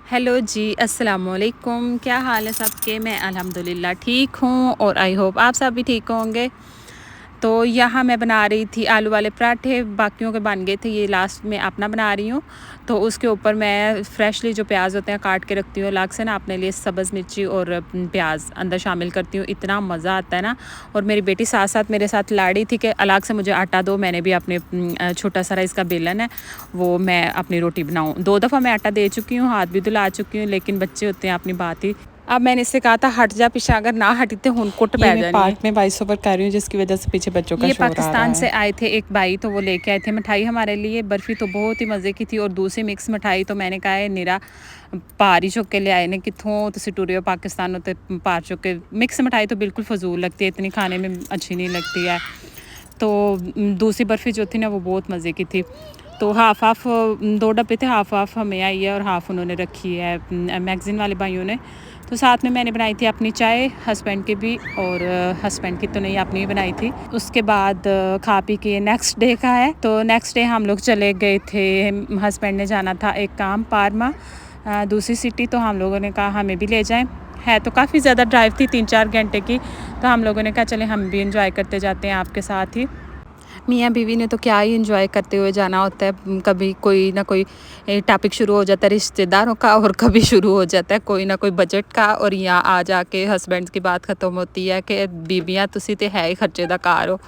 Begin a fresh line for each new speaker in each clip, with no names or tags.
Hello जी, अस्सलाम वालेकुम। क्या हाल है सबके? मैं अल्हम्दुलिल्लाह ठीक हूँ और आई होप आप सब भी ठीक होंगे। तो यहाँ मैं बना रही थी आलू वाले पराठे, बाकियों के बन गए थे, ये लास्ट में अपना बना रही हूँ। तो उसके ऊपर मैं फ्रेशली जो प्याज होते हैं काट के रखती हूँ अलग से ना, अपने लिए सब्ज़ मिर्ची और प्याज अंदर शामिल करती हूँ। इतना मज़ा आता है ना। और मेरी बेटी साथ साथ मेरे साथ लाड़ी थी कि अलग से मुझे आटा दो। मैंने भी अपने छोटा सा इसका बेलन है, वो मैं अपनी रोटी बनाऊँ। 2 दफ़ा मैं आटा दे चुकी हूँ, हाथ भी धुला चुकी हूँ, लेकिन बच्चे होते हैं अपनी बात ही। अब मैंने इससे कहा था हट जा पीछे, अगर ना हटी तो हुन कुट
ये
पै
मैं
जानी है।
पार्ट में वॉइस ओवर कर रही हूँ जिसकी वजह से पीछे बच्चों का
ये
शोर आ रहा
पाकिस्तान
है।
से आए थे एक भाई, तो वो लेके आए थे मिठाई हमारे लिए। बर्फ़ी तो बहुत ही मज़े की थी और दूसरी मिक्स मिठाई तो मैंने कहा है निरा पार ही चुक के ले आए ने कितों तुसी टुरे हो पाकिस्तान ते पार चुक के। मिक्स मिठाई तो बिल्कुल फजूल लगती है, इतनी खाने में अच्छी नहीं लगती है। तो दूसरी बर्फ़ी जो थी ना वो बहुत मज़े की थी। तो हाफ़ हाफ़ 2 डब्बे थे, हाफ़ हाफ़ हमें आई है और हाफ़ उन्होंने रखी है मैगज़ीन वाले भाइयों ने। तो साथ में मैंने बनाई थी अपनी चाय, हस्बैंड की भी, और हस्बैंड की तो नहीं अपनी ही बनाई थी। उसके बाद खा पी के नेक्स्ट डे का है। तो नेक्स्ट डे हम लोग चले गए थे, हस्बैंड ने जाना था एक काम पारमा दूसरी सिटी, तो हम लोगों ने कहा हमें भी ले जाएँ। है तो काफ़ी ज़्यादा ड्राइव थी, 3-4 घंटे की, तो हम लोगों ने कहा चलें हम भी एंजॉय करते जाते हैं आपके साथ ही। मियाँ बीवी ने तो क्या ही एंजॉय करते हुए जाना होता है। कभी कोई ना कोई टॉपिक शुरू हो जाता है रिश्तेदारों का, और कभी शुरू हो जाता है कोई ना कोई बजट का, और यहाँ आ जाके हस्बैंड की बात ख़त्म होती है कि बीबियाँ तुसी तो है ही खर्चे दा कार हो।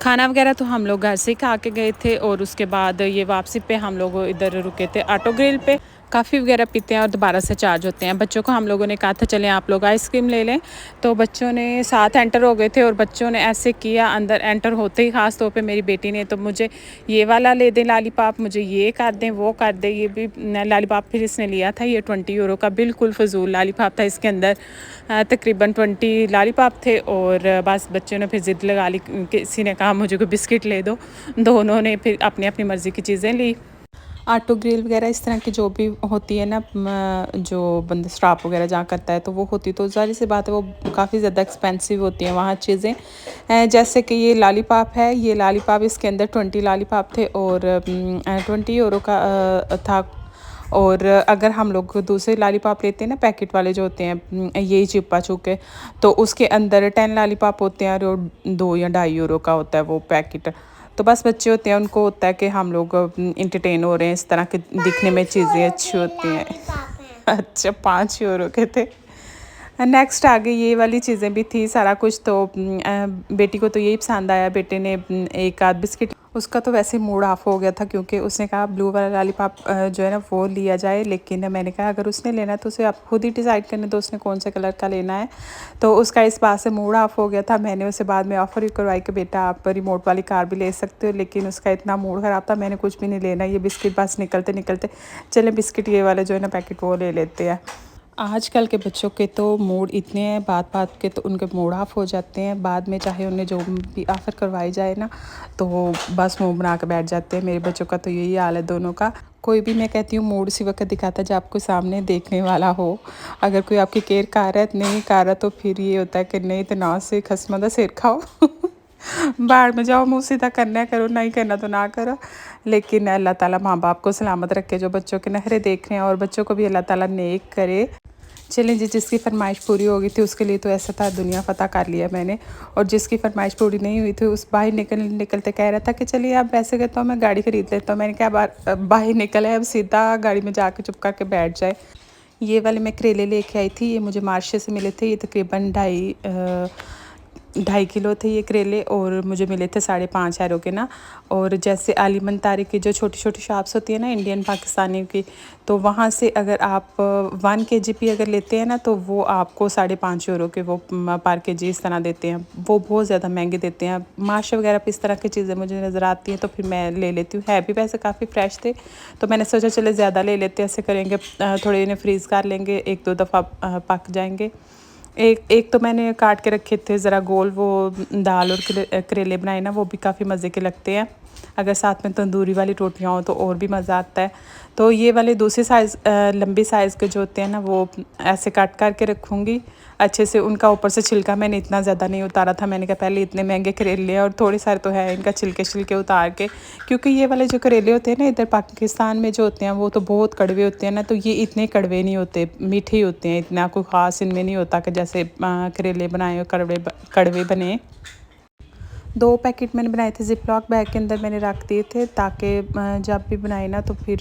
खाना वगैरह तो हम लोग घर से ही खा के गए थे, और उसके बाद ये वापसी पे हम लोग इधर रुके थे ऑटो ग्रिल पे। काफ़ी वगैरह पीते हैं और दोबारा से चार्ज होते हैं। बच्चों को हम लोगों ने कहा था चलें आप लोग आइसक्रीम ले लें, तो बच्चों ने साथ एंटर हो गए थे, और बच्चों ने ऐसे किया अंदर एंटर होते ही, ख़ास तौर पे मेरी बेटी ने, तो मुझे ये वाला ले दें लॉलीपॉप, मुझे ये कर दें वो कर दें। ये भी लॉलीपॉप फिर इसने लिया था, ये 20 यूरो का बिल्कुल फजूल लॉलीपॉप था। इसके अंदर तकरीबन 20 लॉलीपॉप थे, और बस बच्चों ने फिर ज़िद लगा ली, किसी ने कहा मुझे कोई बिस्किट ले दो। दोनों ने फिर अपनी अपनी मर्ज़ी की चीज़ें ली।
ऑटो ग्रिल वगैरह इस तरह की जो भी होती है ना, जो बंदा स्टॉप वगैरह जहाँ करता है तो वो होती, तो ज़ाहिर सी बात है वो काफ़ी ज़्यादा एक्सपेंसिव होती हैं वहाँ चीज़ें। जैसे कि ये लॉलीपॉप है, ये लॉलीपॉप इसके अंदर 20 लॉलीपॉप थे और 20 यूरो का था। और अगर हम लोग दूसरे लॉलीपॉप लेते हैं ना, पैकेट वाले जो होते हैं यही चिपा चुके, तो उसके अंदर 10 लॉलीपॉप होते हैं और 2 या 2.5 यूरो का होता है वो पैकेट। तो बस बच्चे होते हैं, उनको होता है कि हम लोग इंटरटेन हो रहे हैं, इस तरह के दिखने में चीज़ें अच्छी होती हैं। अच्छा, 5 यूरो के थे। नेक्स्ट आगे ये वाली चीज़ें भी थी सारा कुछ। तो बेटी को तो यही पसंद आया, बेटे ने एक आध बिस्किट, उसका तो वैसे मूड ऑफ हो गया था क्योंकि उसने कहा ब्लू वाला लॉलीपॉप जो है ना वो लिया जाए। लेकिन मैंने कहा अगर उसने लेना है तो उसे आप खुद ही डिसाइड करने दो उसने कौन से कलर का लेना है। तो उसका इस बात से मूड ऑफ हो गया था। मैंने उसे बाद में ऑफ़र ही करवाई कि बेटा आप रिमोट वाली कार भी ले सकते हो, लेकिन उसका इतना मूड ख़राब था, मैंने कुछ भी नहीं लेना, ये बिस्किट बस निकलते निकलते चले बिस्किट ये वाले जो है ना पैकेट वो ले लेते हैं। आजकल के बच्चों के तो मूड इतने हैं, बात बात के तो उनके मूड ऑफ हो जाते हैं। बाद में चाहे उन्हें जो भी ऑफ़र करवाई जाए ना, तो वो बस मुंह बना के बैठ जाते हैं। मेरे बच्चों का तो यही हाल है दोनों का। कोई भी मैं कहती हूँ मूड उसी वक्त दिखाता है जब आपको सामने देखने वाला हो। अगर कोई आपकी केयर कर रहा है नहीं कर रहा, तो फिर ये होता है कि नहीं तो ना से खस्मा दा सिर खाओ बाहर में जाओ, मुँह सीधा करना है करो, नहीं करना तो ना करो। लेकिन अल्लाह ताला माँ बाप को सलामत रखे जो बच्चों के नखरे देख रहे हैं, और बच्चों को भी अल्लाह ताला नेक करे। चलें जी, जिसकी फरमाइश पूरी हो गई थी उसके लिए तो ऐसा था दुनिया फ़तह कर लिया मैंने। और जिसकी फरमाइश पूरी नहीं हुई थी उस बाहर निकलते कह रहा था कि चलिए आप ऐसे कहता हूँ मैं गाड़ी ख़रीद लेता हूँ। मैंने कहा बाहर निकल है, अब सीधा गाड़ी में जाके चुप करके बैठ जाए। ये वाले मैं करेले लेके आई थी, ये मुझे मार्शे से मिले थे। ये तकरीबन 2.5 किलो थे ये करेले, और मुझे मिले थे 5.5 यूरो के ना। और जैसे आलिमन तारी की जो छोटी छोटी शॉप्स होती है ना इंडियन पाकिस्तानी की, तो वहाँ से अगर आप 1 kg अगर लेते हैं ना, तो वो आपको 5.5 यूरो के वो पर केजी इस तरह देते हैं। वो बहुत ज़्यादा महंगे देते हैं। माशा वगैरह पे इस तरह की चीज़ें मुझे नज़र आती हैं तो फिर मैं ले लेती हूँ। है भी वैसे काफ़ी फ्रेश थे, तो मैंने सोचा चले ज़्यादा ले लेते हैं, ऐसे करेंगे थोड़े इन्हें फ्रीज़ कर लेंगे, 1-2 दफ़ा पक जाएंगे। एक एक तो मैंने काट के रखे थे ज़रा गोल, वो दाल और करेले बनाए ना, वो भी काफ़ी मज़े के लगते हैं। अगर साथ में तंदूरी वाली रोटियां हो तो और भी मज़ा आता है। तो ये वाले दूसरे साइज़ लंबी साइज़ के जो होते हैं ना वो ऐसे काट करके रखूँगी अच्छे से। उनका ऊपर से छिलका मैंने इतना ज़्यादा नहीं उतारा था, मैंने कहा पहले इतने महंगे करेले हैं और थोड़े सारे तो है, इनका छिलके उतार के, क्योंकि ये वाले जो करेले होते हैं ना इधर पाकिस्तान में जो होते हैं वो तो बहुत कड़वे होते हैं ना, तो ये इतने कड़वे नहीं होते, मीठे ही होते हैं, इतना कोई ख़ास इनमें नहीं होता कि जैसे करेले बनाए और कड़वे बने। 2 पैकेट मैंने बनाए थे, ज़िप-लॉक बैग के अंदर मैंने रख दिए थे ताकि जब भी बनाए ना तो फिर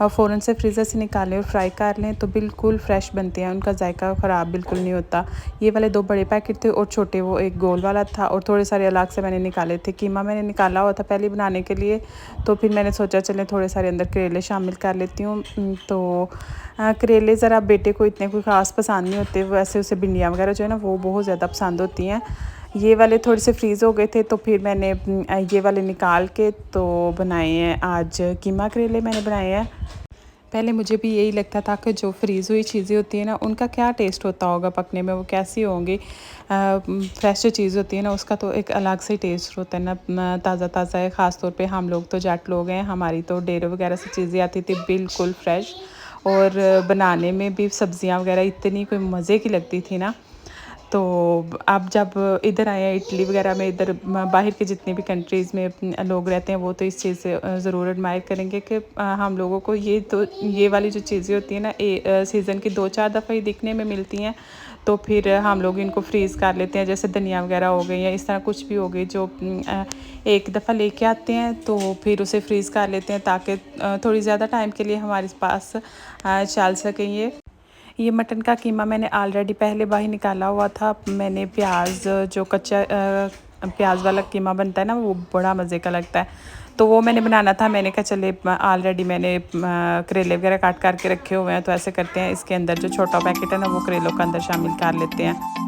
फ़ौरन से फ्रीज़र से निकालें और फ्राई कर लें तो बिल्कुल फ्रेश बनते हैं, उनका जायका ख़राब बिल्कुल नहीं होता। ये वाले 2 बड़े पैकेट थे और छोटे वो एक गोल वाला था, और थोड़े सारे अलग से मैंने निकाले थे। कीमा मैंने निकाला हुआ था पहले बनाने के लिए, तो फिर मैंने सोचा चलें थोड़े सारे अंदर करेले शामिल कर लेती हूँ। तो करेले ज़रा बेटे को इतने कोई ख़ास पसंद नहीं होते, वैसे उसे भिंडियाँ वगैरह जो है ना वो बहुत ज़्यादा पसंद होती हैं। ये वाले थोड़े से फ्रीज़ हो गए थे तो फिर मैंने ये वाले निकाल के तो बनाए हैं, आज कीमा करेले मैंने बनाए हैं। पहले मुझे भी यही लगता था कि जो फ्रीज़ हुई चीज़ें होती हैं ना उनका क्या टेस्ट होता होगा पकने में, वो कैसी होंगी। फ्रेश जो चीज़ होती है ना उसका तो एक अलग से टेस्ट होता है ना, ताज़ा ताज़ा है। ख़ास तौर पे हम लोग तो जाट लोग हैं, हमारी तो डेरे वगैरह से चीज़ें आती थी बिल्कुल फ्रेश, और बनाने में भी सब्ज़ियाँ वगैरह इतनी कोई मज़े की लगती थी ना। तो अब जब इधर आए हैं इटली वगैरह में, इधर बाहर के जितने भी कंट्रीज़ में लोग रहते हैं वो तो इस चीज़ से ज़रूर एडमायर करेंगे कि हम लोगों को ये वाली जो चीज़ें होती हैं ना सीज़न की 2-4 दफ़ा ही दिखने में मिलती हैं, तो फिर हम लोग इनको फ्रीज़ कर लेते हैं। जैसे धनिया वगैरह हो गई या इस तरह कुछ भी हो गई जो एक दफ़ा लेके आते हैं तो फिर उसे फ्रीज़ कर लेते हैं ताकि थोड़ी ज़्यादा टाइम के लिए हमारे पास चल सकें। ये मटन का कीमा मैंने ऑलरेडी पहले बाहर निकाला हुआ था। मैंने प्याज जो कच्चा प्याज वाला कीमा बनता है ना वो बड़ा मज़े का लगता है, तो वो मैंने बनाना था। मैंने कहा चले ऑलरेडी मैंने करेले वगैरह काट करके रखे हुए हैं, तो ऐसे करते हैं इसके अंदर जो छोटा पैकेट है ना वो करेलों का अंदर शामिल कर लेते हैं।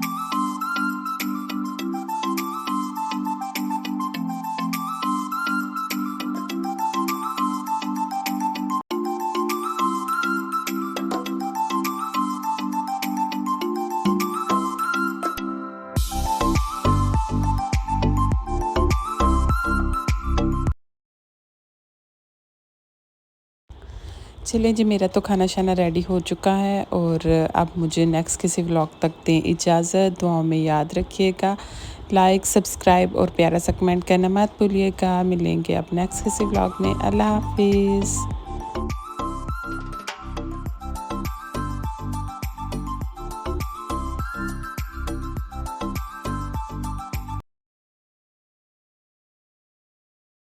चलें जी, मेरा तो खाना शाना रेडी हो चुका है और अब मुझे नेक्स्ट किसी व्लॉग तक दें इजाज़त। दुआओं में याद रखिएगा, लाइक सब्सक्राइब और प्यारा सा कमेंट करना मत भूलिएगा। मिलेंगे अब नेक्स्ट किसी व्लॉग में। अल्लाह हाफिज़।